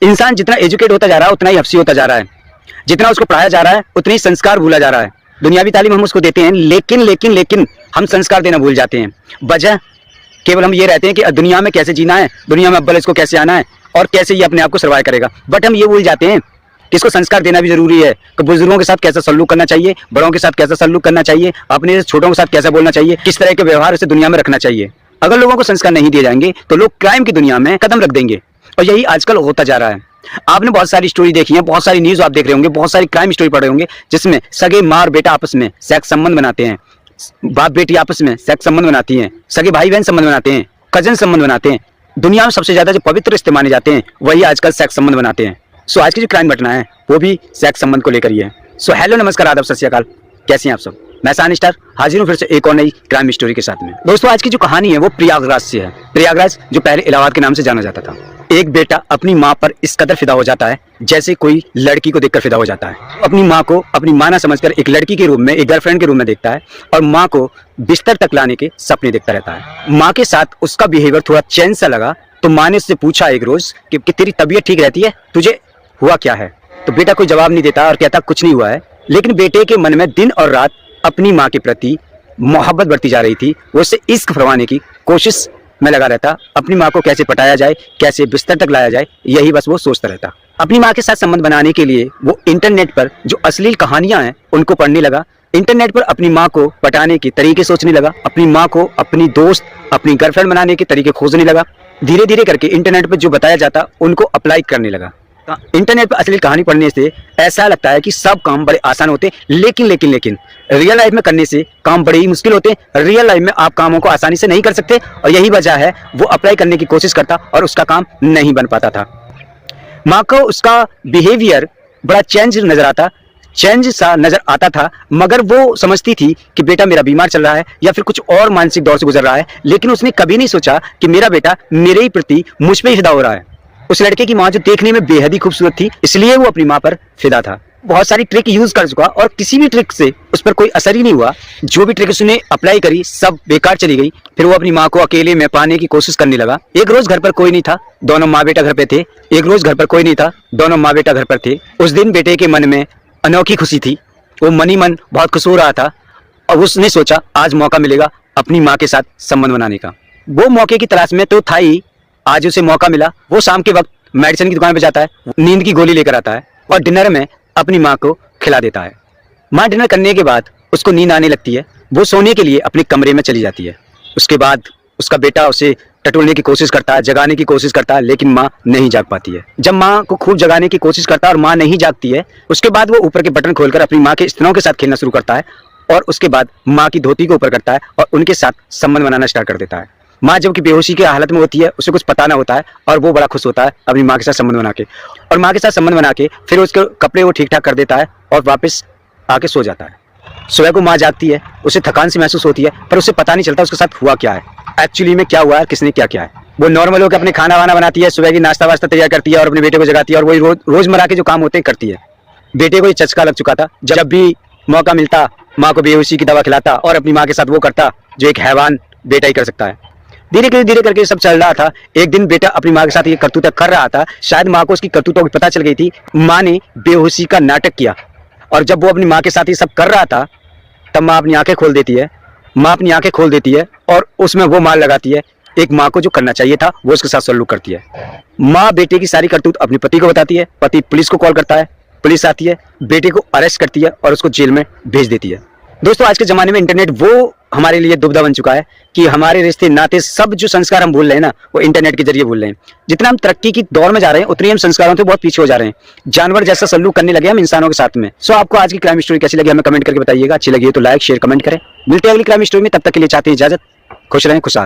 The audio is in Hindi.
इंसान जितना एजुकेट होता जा रहा है उतना ही हफ्सी होता जा रहा है। जितना उसको पढ़ाया जा रहा है उतनी ही संस्कार भूला जा रहा है। दुनियावी तालीम हम उसको देते हैं, लेकिन हम संस्कार देना भूल जाते हैं। वजह केवल हम ये रहते हैं कि दुनिया में कैसे जीना है, दुनिया में अव्वल इसको कैसे आना है और कैसे ये अपने आप को सर्वाइव करेगा। बट हम ये भूल जाते हैं कि इसको संस्कार देना भी जरूरी है कि बुजुर्गों के साथ कैसा सलूक करना चाहिए, बड़ों के साथ कैसा सलूक करना चाहिए, अपने छोटों के साथ कैसा बोलना चाहिए, किस तरह के व्यवहार उसे दुनिया में रखना चाहिए। अगर लोगों को संस्कार नहीं दिए जाएंगे तो लोग क्राइम की दुनिया में कदम रख देंगे और यही आजकल होता जा रहा है। आपने बहुत सारी स्टोरी देखी है, बहुत सारी न्यूज आप देख रहे होंगे, बहुत सारी क्राइम स्टोरी पढ़ रहे होंगे जिसमें सगे माँ और बेटा आपस में सेक्स संबंध बनाते हैं, बाप बेटी आपस में सेक्स संबंध बनाती हैं, सगे भाई बहन संबंध बनाते हैं, कजन संबंध बनाते हैं। दुनिया में सबसे ज्यादा जो पवित्र रिश्ते माने जाते हैं वही आजकल सेक्स संबंध बनाते हैं। सो आज की जो क्राइम घटना है वो भी सेक्स संबंध को लेकर ही है। सो हेलो, नमस्कार, आदाब, सत श्री अकाल, कैसे हैं आप सब। मैं सान स्टार हाजिर हूँ फिर से एक और नई क्राइम स्टोरी के साथ में। दोस्तों, आज की जो कहानी है वो प्रयागराज से है। प्रयागराज जो पहले इलाहाबाद के नाम से जाना जाता था। एक बेटा अपनी माँ पर इस कदर फिदा हो जाता है जैसे कोई लड़की को देखकर फिदा हो जाता है। अपनी माँ को अपनी माँ ना समझकर एक लड़की के रूप में, एक गर्लफ्रेंड के रूप में देखता है और माँ को बिस्तर तक लाने के सपने देखता रहता है। माँ के साथ उसका बिहेवियर थोड़ा चेंज सा लगा तो माँ ने उससे पूछा एक रोज कि तेरी तबीयत ठीक रहती है, तुझे हुआ क्या है। तो बेटा कोई जवाब नहीं देता और कहता कुछ नहीं हुआ है। लेकिन बेटे के मन में दिन और रात अपनी माँ के प्रति मोहब्बत बढ़ती जा रही थी। वो उससे इश्क फरमाने की कोशिश में लगा रहता। अपनी माँ को कैसे पटाया जाए, कैसे बिस्तर तक लाया जाए, यही बस वो सोचता रहता। अपनी माँ के साथ संबंध बनाने के लिए वो इंटरनेट पर जो अश्लील कहानियां हैं उनको पढ़ने लगा। इंटरनेट पर अपनी माँ को पटाने के तरीके सोचने लगा। अपनी माँ को अपनी दोस्त, अपनी गर्लफ्रेंड बनाने के तरीके खोजने लगा। धीरे धीरे करके इंटरनेट पर जो बताया जाता उनको अप्लाई करने लगा। इंटरनेट पर अश्लील कहानी पढ़ने से ऐसा लगता है कि सब काम बड़े आसान होते, लेकिन रियल लाइफ में करने से काम बड़े ही मुश्किल होते। रियल लाइफ में आप कामों को आसानी से नहीं कर सकते और यही वजह है वो अप्लाई करने की कोशिश करता और उसका काम नहीं बन पाता था। माँ को उसका बिहेवियर बड़ा चेंज सा नजर आता था, मगर वो समझती थी कि बेटा मेरा बीमार चल रहा है या फिर कुछ और मानसिक दौर से गुजर रहा है। लेकिन उसने कभी नहीं सोचा कि मेरा बेटा मेरे ही प्रति मुझ पे ही फिदा हो रहा है। उस लड़के की माँ जो देखने में बेहद ही खूबसूरत थी, इसलिए वो अपनी माँ पर फिदा था। बहुत सारी ट्रिक यूज कर चुका और किसी भी ट्रिक से उस पर कोई असर ही नहीं हुआ। जो भी ट्रिक उसने अप्लाई करी सब बेकार चली गई। फिर वो अपनी माँ को अकेले में पाने की कोशिश करने लगा। एक रोज घर पर कोई नहीं था, दोनों माँ बेटा घर पे थे। एक रोज घर पर कोई नहीं था, दोनों माँ बेटा घर पर थे। उस दिन बेटे के मन में अनोखी खुशी थी। वो मन ही मन बहुत खुश हो रहा था और उसने सोचा आज मौका मिलेगा अपनी माँ के साथ संबंध बनाने का। वो मौके की तलाश में तो था ही, आज उसे मौका मिला। वो शाम के वक्त मेडिसिन की दुकान पे जाता है, नींद की गोली लेकर आता है और डिनर में अपनी माँ को खिला देता है। माँ डिनर करने के बाद उसको नींद आने लगती है। वो सोने के लिए अपने कमरे में चली जाती है। उसके बाद उसका बेटा उसे टटोलने की कोशिश करता है, जगाने की कोशिश करता है, लेकिन माँ नहीं जाग पाती है। जब माँ को खूब जगाने की कोशिश करता है और माँ नहीं जागती है, उसके बाद वो ऊपर के बटन खोलकर अपनी माँ के स्तनों के साथ खेलना शुरू करता है और उसके बाद माँ की धोती को ऊपर करता है और उनके साथ संबंध बनाना स्टार्ट कर देता है। माँ जब कि बेहोशी की हालत में होती है, उसे कुछ पता ना होता है और वो बड़ा खुश होता है अपनी माँ के साथ संबंध बना के। और माँ के साथ संबंध बना के फिर उसके कपड़े वो ठीक ठाक कर देता है और वापस आके सो जाता है। सुबह को माँ जागती है, उसे थकान सी महसूस होती है पर उसे पता नहीं चलता उसके साथ हुआ क्या है, एक्चुअली में क्या हुआ है, किसने क्या किया है। वो नॉर्मल होकर अपने खाना वाना बनाती है, सुबह की नाश्ता वास्ता तैयार करती है और अपने बेटे को जगाती है और वही रोजमर्रा के जो काम होते हैं करती है। बेटे को ये चस्का लग चुका था। जब भी मौका मिलता माँ को बेहोशी की दवा खिलाता और अपनी माँ के साथ वो करता जो एक हैवान बेटा ही कर सकता है। धीरे करके सब चल रहा था। एक दिन बेटा अपनी माँ के साथ ये करतूत कर रहा था। शायद माँ को उसकी करतूतों की पता चल गई थी। माँ ने बेहोशी का नाटक किया और जब वो अपनी माँ के साथ ये सब कर रहा था तब माँ अपनी आंखें खोल देती है और उसमें वो मार लगाती है। एक माँ को जो करना चाहिए था वो उसके साथ सलूक करती है। माँ बेटे की सारी करतूत अपने पति को बताती है। पति पुलिस को कॉल करता है, पुलिस आती है, बेटे को अरेस्ट करती है और उसको जेल में भेज देती है। दोस्तों, आज के जमाने में इंटरनेट वो हमारे लिए दुविधा बन चुका है कि हमारे रिश्ते नाते सब जो संस्कार हम भूल रहे हैं ना वो इंटरनेट के जरिए भूल रहे हैं। जितना हम तरक्की की दौर में जा रहे हैं उतनी हम संस्कारों से बहुत पीछे हो जा रहे हैं। जानवर जैसा सलूक करने लगे हम इंसानों के साथ में। सो आपको आज की क्राइम स्टोरी कैसी लगी हमें कमेंट करके बताइएगा। अच्छी लगी तो लाइक शेयर कमेंट करें। मिलते हैं अगली क्राइम स्टोरी में, तब तक के लिए चाहते हैं इजाजत। खुश रहें, खुशहाल।